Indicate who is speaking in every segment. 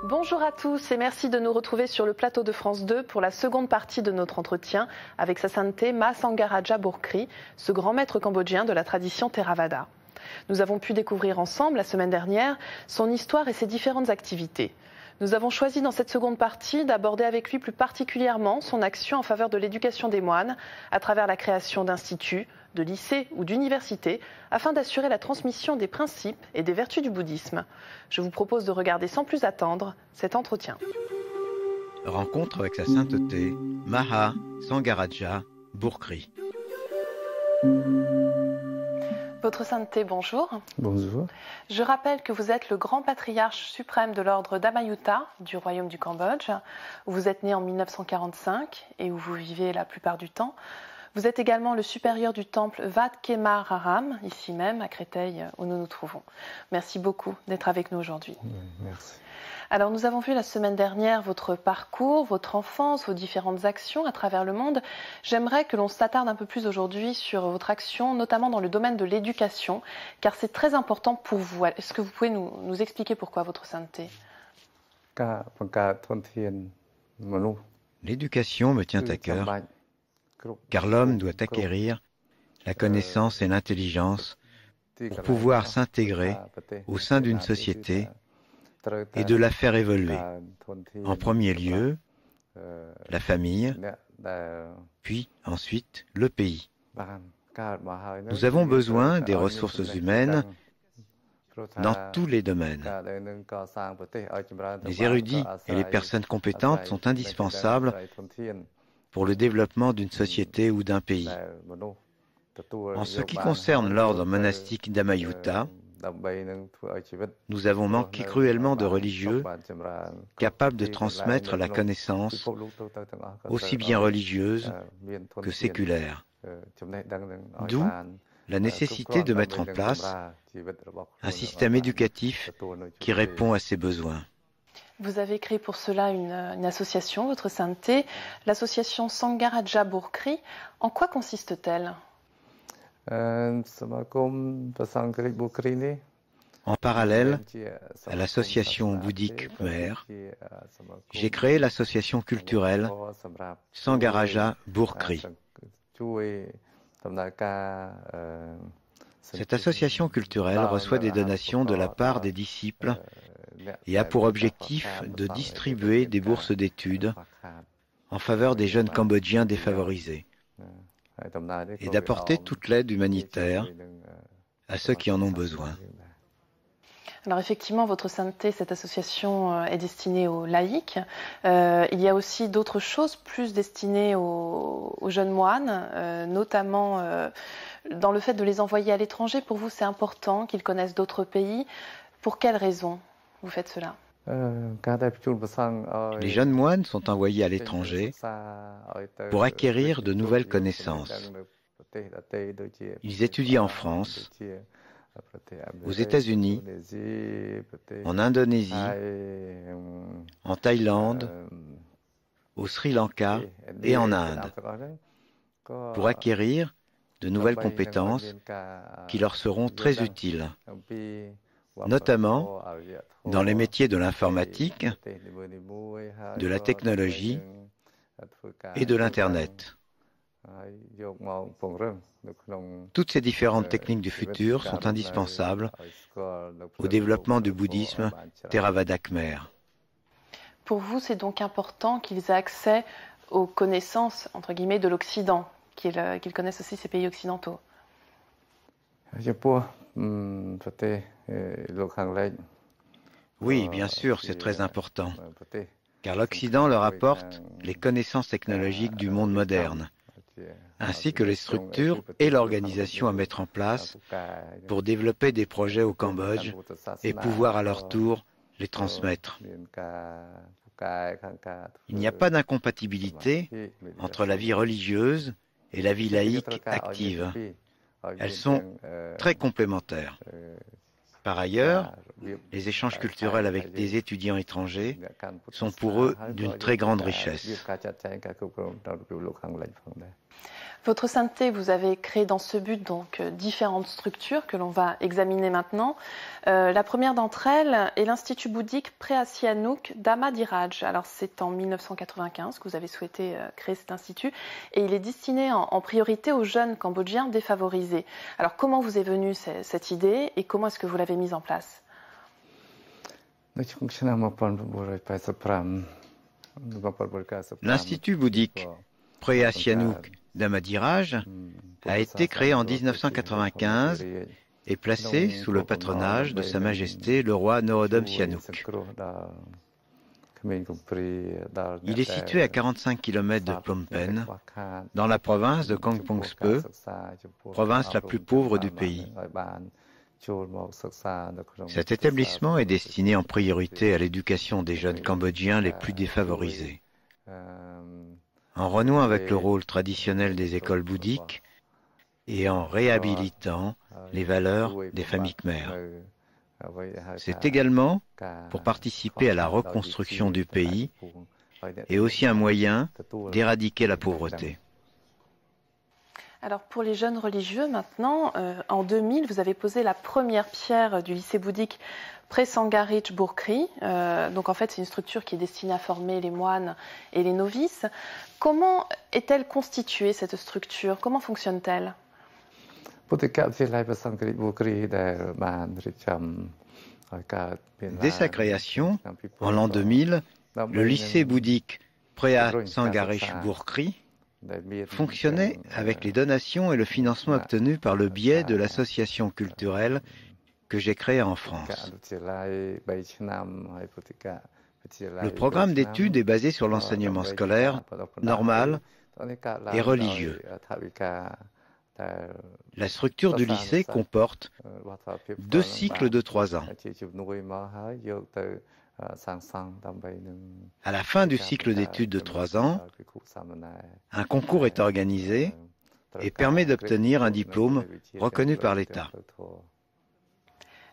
Speaker 1: Bonjour à tous et merci de nous retrouver sur le plateau de France 2 pour la seconde partie de notre entretien avec Sa Sainteté Ma Sangharadja Burkri, ce grand maître cambodgien de la tradition Theravada. Nous avons pu découvrir ensemble la semaine dernière son histoire et ses différentes activités. Nous avons choisi dans cette seconde partie d'aborder avec lui plus particulièrement son action en faveur de l'éducation des moines à travers la création d'instituts, de lycées ou d'universités afin d'assurer la transmission des principes et des vertus du bouddhisme. Je vous propose de regarder sans plus attendre cet entretien.
Speaker 2: Rencontre avec Sa Sainteté Maha Sangharadja Burkri.
Speaker 1: Votre Sainteté, bonjour.
Speaker 3: Bonjour.
Speaker 1: Je rappelle que vous êtes le grand patriarche suprême de l'ordre d'Amayutta du royaume du Cambodge, où vous êtes né en 1945 et où vous vivez la plupart du temps. Vous êtes également le supérieur du temple Wat Khemar Raram, ici même à Créteil, où nous nous trouvons. Merci beaucoup d'être avec nous aujourd'hui.
Speaker 3: Merci.
Speaker 1: Alors nous avons vu la semaine dernière votre parcours, votre enfance, vos différentes actions à travers le monde. J'aimerais que l'on s'attarde un peu plus aujourd'hui sur votre action, notamment dans le domaine de l'éducation, car c'est très important pour vous. Est-ce que vous pouvez nous expliquer pourquoi, votre sainteté?
Speaker 2: L'éducation me tient à cœur, car l'homme doit acquérir la connaissance et l'intelligence pour pouvoir s'intégrer au sein d'une société et de la faire évoluer. En premier lieu, la famille, puis ensuite le pays. Nous avons besoin des ressources humaines dans tous les domaines. Les érudits et les personnes compétentes sont indispensables pour le développement d'une société ou d'un pays. En ce qui concerne l'ordre monastique d'Amayutta, nous avons manqué cruellement de religieux capables de transmettre la connaissance, aussi bien religieuse que séculaire. D'où la nécessité de mettre en place un système éducatif qui répond à ces besoins.
Speaker 1: Vous avez créé pour cela une association, votre sainteté, l'association Sangharadja Burkri. En quoi consiste-t-elle ?
Speaker 2: En parallèle à l'association bouddhique Khmer, j'ai créé l'association culturelle Sangharadja Burkri. Cette association culturelle reçoit des donations de la part des disciples et a pour objectif de distribuer des bourses d'études en faveur des jeunes Cambodgiens défavorisés et d'apporter toute l'aide humanitaire à ceux qui en ont besoin.
Speaker 1: Alors effectivement, votre sainteté, cette association est destinée aux laïcs. Il y a aussi d'autres choses plus destinées aux jeunes moines, notamment dans le fait de les envoyer à l'étranger. Pour vous, c'est important qu'ils connaissent d'autres pays. Pour quelles raisons vous faites cela ?
Speaker 2: Les jeunes moines sont envoyés à l'étranger pour acquérir de nouvelles connaissances. Ils étudient en France, aux États-Unis, en Indonésie, en Thaïlande, au Sri Lanka et en Inde, pour acquérir de nouvelles compétences qui leur seront très utiles, notamment dans les métiers de l'informatique, de la technologie et de l'Internet. Toutes ces différentes techniques du futur sont indispensables au développement du bouddhisme Theravada Khmer.
Speaker 1: Pour vous, c'est donc important qu'ils aient accès aux connaissances, entre guillemets, de l'Occident, qu'ils connaissent aussi ces pays occidentaux.
Speaker 2: Oui, bien sûr, c'est très important, car l'Occident leur apporte les connaissances technologiques du monde moderne, ainsi que les structures et l'organisation à mettre en place pour développer des projets au Cambodge et pouvoir à leur tour les transmettre. Il n'y a pas d'incompatibilité entre la vie religieuse et la vie laïque active. Elles sont très complémentaires. Par ailleurs, les échanges culturels avec des étudiants étrangers sont pour eux d'une très grande richesse.
Speaker 1: Votre sainteté, vous avez créé dans ce but donc différentes structures que l'on va examiner maintenant. La première d'entre elles est l'Institut bouddhique Preah Sihanouk Dhamma Diraj. Alors c'est en 1995 que vous avez souhaité créer cet institut et il est destiné en priorité aux jeunes Cambodgiens défavorisés. Alors comment vous est venue cette idée et comment est-ce que vous l'avez mise en place?
Speaker 2: L'Institut bouddhique Preah Sihanouk Dhamma Diraj a été créé en 1995 et placé sous le patronage de Sa Majesté le roi Norodom Sihanouk. Il est situé à 45 km de Phnom Penh, dans la province de Kampong Speu, province la plus pauvre du pays. Cet établissement est destiné en priorité à l'éducation des jeunes Cambodgiens les plus défavorisés. En renouant avec le rôle traditionnel des écoles bouddhiques et en réhabilitant les valeurs des familles khmères. C'est également pour participer à la reconstruction du pays et aussi un moyen d'éradiquer la pauvreté.
Speaker 1: Alors pour les jeunes religieux maintenant, en 2000, vous avez posé la première pierre du lycée bouddhique Presangarich Burkri. Donc en fait c'est une structure qui est destinée à former les moines et les novices. Comment est-elle constituée cette structure? Comment fonctionne-t-elle?
Speaker 2: Dès sa création, en l'an 2000, le lycée bouddhique Preah Sangarich Burkri fonctionnait avec les donations et le financement obtenus par le biais de l'association culturelle que j'ai créée en France. Le programme d'études est basé sur l'enseignement scolaire, normal et religieux. La structure du lycée comporte 2 cycles de 3 ans. À la fin du cycle d'études de 3 ans, un concours est organisé et permet d'obtenir un diplôme reconnu par l'État.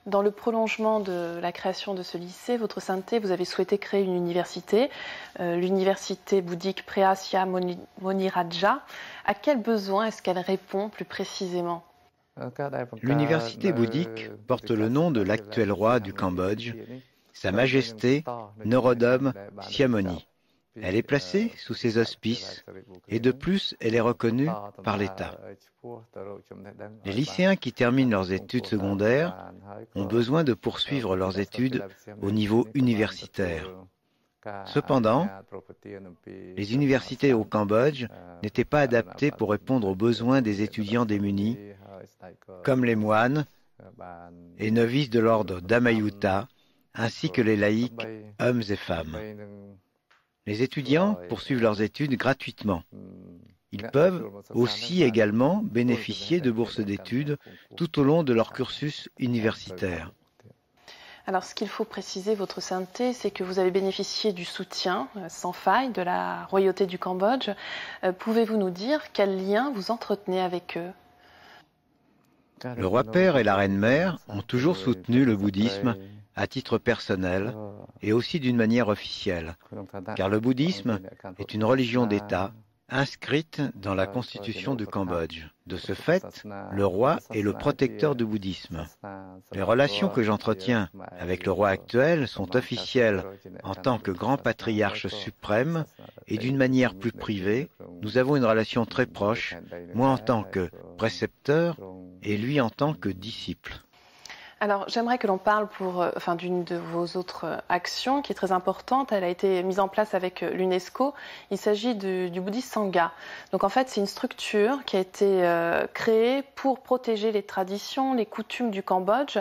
Speaker 1: Dans le prolongement de la création de ce lycée, Votre Sainteté, vous avez souhaité créer une université, l'université bouddhique Preah Moniraja. À quel besoin est-ce qu'elle répond plus précisément?
Speaker 2: L'université bouddhique porte le nom de l'actuel roi du Cambodge, Sa Majesté Norodom Sihamoni. Elle est placée sous ses auspices et de plus, elle est reconnue par l'État. Les lycéens qui terminent leurs études secondaires ont besoin de poursuivre leurs études au niveau universitaire. Cependant, les universités au Cambodge n'étaient pas adaptées pour répondre aux besoins des étudiants démunis, comme les moines et novices de l'ordre d'Amayuta, ainsi que les laïcs, hommes et femmes. Les étudiants poursuivent leurs études gratuitement. Ils peuvent aussi également bénéficier de bourses d'études tout au long de leur cursus universitaire.
Speaker 1: Alors ce qu'il faut préciser, Votre Sainteté, c'est que vous avez bénéficié du soutien sans faille de la royauté du Cambodge. Pouvez-vous nous dire quel lien vous entretenez avec eux?
Speaker 2: Le roi père et la reine mère ont toujours soutenu le bouddhisme à titre personnel et aussi d'une manière officielle, car le bouddhisme est une religion d'État inscrite dans la constitution du Cambodge. De ce fait, le roi est le protecteur du bouddhisme. Les relations que j'entretiens avec le roi actuel sont officielles en tant que grand patriarche suprême et d'une manière plus privée, nous avons une relation très proche, moi en tant que précepteur et lui en tant que disciple.
Speaker 1: Alors, j'aimerais que l'on parle d'une de vos autres actions qui est très importante. Elle a été mise en place avec l'UNESCO. Il s'agit du Buddhist Sangha. Donc, en fait, c'est une structure qui a été créée pour protéger les traditions, les coutumes du Cambodge.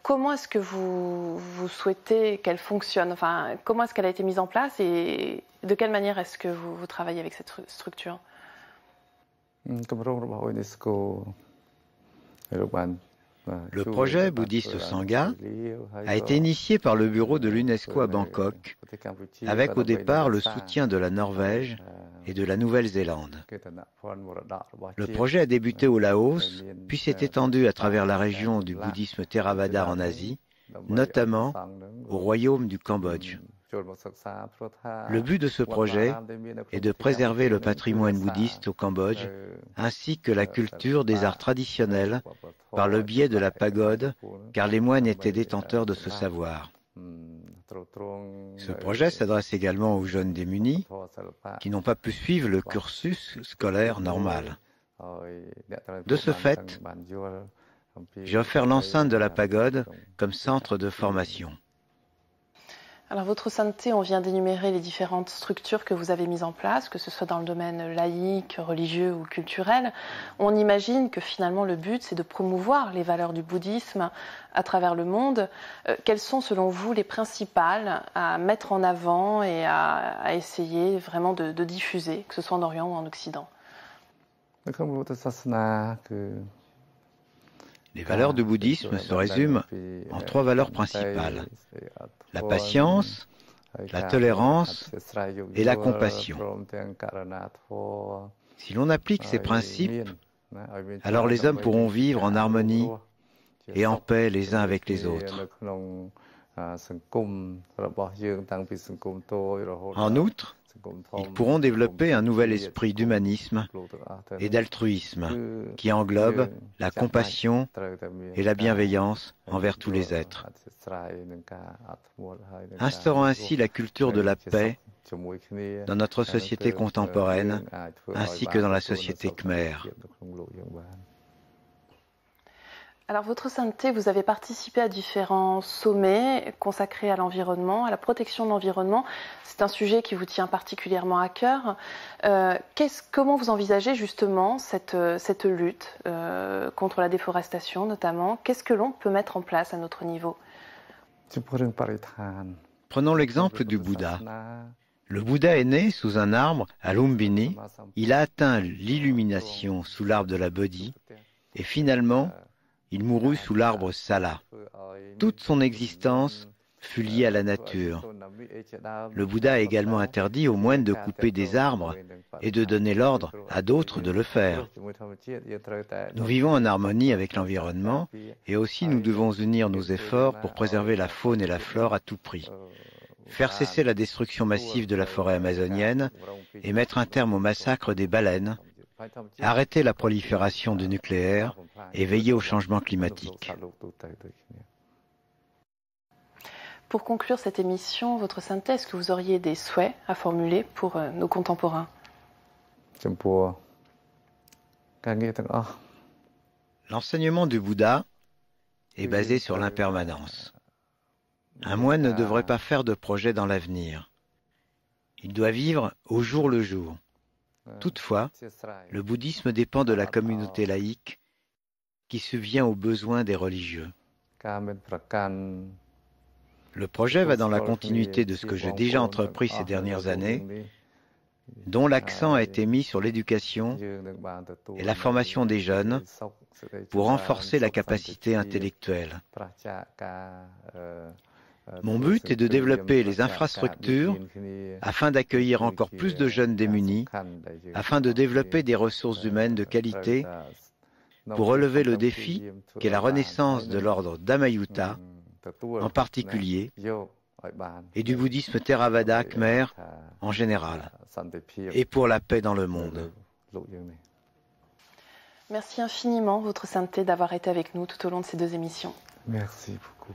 Speaker 1: Comment est-ce que vous souhaitez qu'elle fonctionne? Enfin, comment est-ce qu'elle a été mise en place et de quelle manière est-ce que vous travaillez avec cette structure?
Speaker 2: Le projet bouddhiste Sangha a été initié par le bureau de l'UNESCO à Bangkok, avec au départ le soutien de la Norvège et de la Nouvelle-Zélande. Le projet a débuté au Laos, puis s'est étendu à travers la région du bouddhisme Theravada en Asie, notamment au royaume du Cambodge. Le but de ce projet est de préserver le patrimoine bouddhiste au Cambodge, ainsi que la culture des arts traditionnels par le biais de la pagode, car les moines étaient détenteurs de ce savoir. Ce projet s'adresse également aux jeunes démunis qui n'ont pas pu suivre le cursus scolaire normal. De ce fait, j'ai offert l'enceinte de la pagode comme centre de formation.
Speaker 1: Alors, Votre Sainteté, on vient d'énumérer les différentes structures que vous avez mises en place, que ce soit dans le domaine laïque, religieux ou culturel. On imagine que finalement le but, c'est de promouvoir les valeurs du bouddhisme à travers le monde. Quelles sont, selon vous, les principales à mettre en avant et à essayer vraiment de diffuser, que ce soit en Orient ou en Occident?
Speaker 2: Les valeurs du bouddhisme se résument en 3 valeurs principales: la patience, la tolérance et la compassion. Si l'on applique ces principes, alors les hommes pourront vivre en harmonie et en paix les uns avec les autres. En outre, ils pourront développer un nouvel esprit d'humanisme et d'altruisme qui englobe la compassion et la bienveillance envers tous les êtres, instaurant ainsi la culture de la paix dans notre société contemporaine ainsi que dans la société khmère.
Speaker 1: Alors, Votre Sainteté, vous avez participé à différents sommets consacrés à l'environnement, à la protection de l'environnement. C'est un sujet qui vous tient particulièrement à cœur. Comment vous envisagez justement cette lutte contre la déforestation notamment? Qu'est-ce que l'on peut mettre en place à notre niveau?
Speaker 2: Prenons l'exemple du Bouddha. Le Bouddha est né sous un arbre à Lumbini. Il a atteint l'illumination sous l'arbre de la Bodhi et finalement, il mourut sous l'arbre Sala. Toute son existence fut liée à la nature. Le Bouddha a également interdit aux moines de couper des arbres et de donner l'ordre à d'autres de le faire. Nous vivons en harmonie avec l'environnement et aussi nous devons unir nos efforts pour préserver la faune et la flore à tout prix. Faire cesser la destruction massive de la forêt amazonienne et mettre un terme au massacre des baleines, arrêter la prolifération du nucléaire et veiller au changement climatique.
Speaker 1: Pour conclure cette émission, Votre Sainteté, est-ce que vous auriez des souhaits à formuler pour nos contemporains?
Speaker 2: L'enseignement du Bouddha est basé sur l'impermanence. Un moine ne devrait pas faire de projet dans l'avenir. Il doit vivre au jour le jour. Toutefois, le bouddhisme dépend de la communauté laïque qui subvient aux besoins des religieux. Le projet va dans la continuité de ce que j'ai déjà entrepris ces dernières années, dont l'accent a été mis sur l'éducation et la formation des jeunes pour renforcer la capacité intellectuelle. Mon but est de développer les infrastructures afin d'accueillir encore plus de jeunes démunis, afin de développer des ressources humaines de qualité pour relever le défi qu'est la renaissance de l'ordre Dhammayutta, en particulier, et du bouddhisme Theravada khmer en général, et pour la paix dans le monde.
Speaker 1: Merci infiniment, Votre Sainteté, d'avoir été avec nous tout au long de ces 2 émissions.
Speaker 3: Merci beaucoup.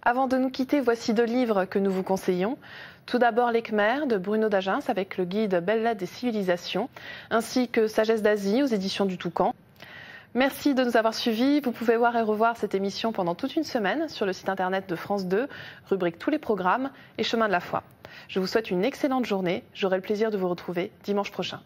Speaker 1: Avant de nous quitter, voici 2 livres que nous vous conseillons. Tout d'abord Les Khmers de Bruno D'Agins avec le guide Belles Lettres des civilisations, ainsi que Sagesse d'Asie aux éditions du Toucan. Merci de nous avoir suivis. Vous pouvez voir et revoir cette émission pendant toute une semaine sur le site internet de France 2, rubrique Tous les programmes et Chemin de la foi. Je vous souhaite une excellente journée. J'aurai le plaisir de vous retrouver dimanche prochain.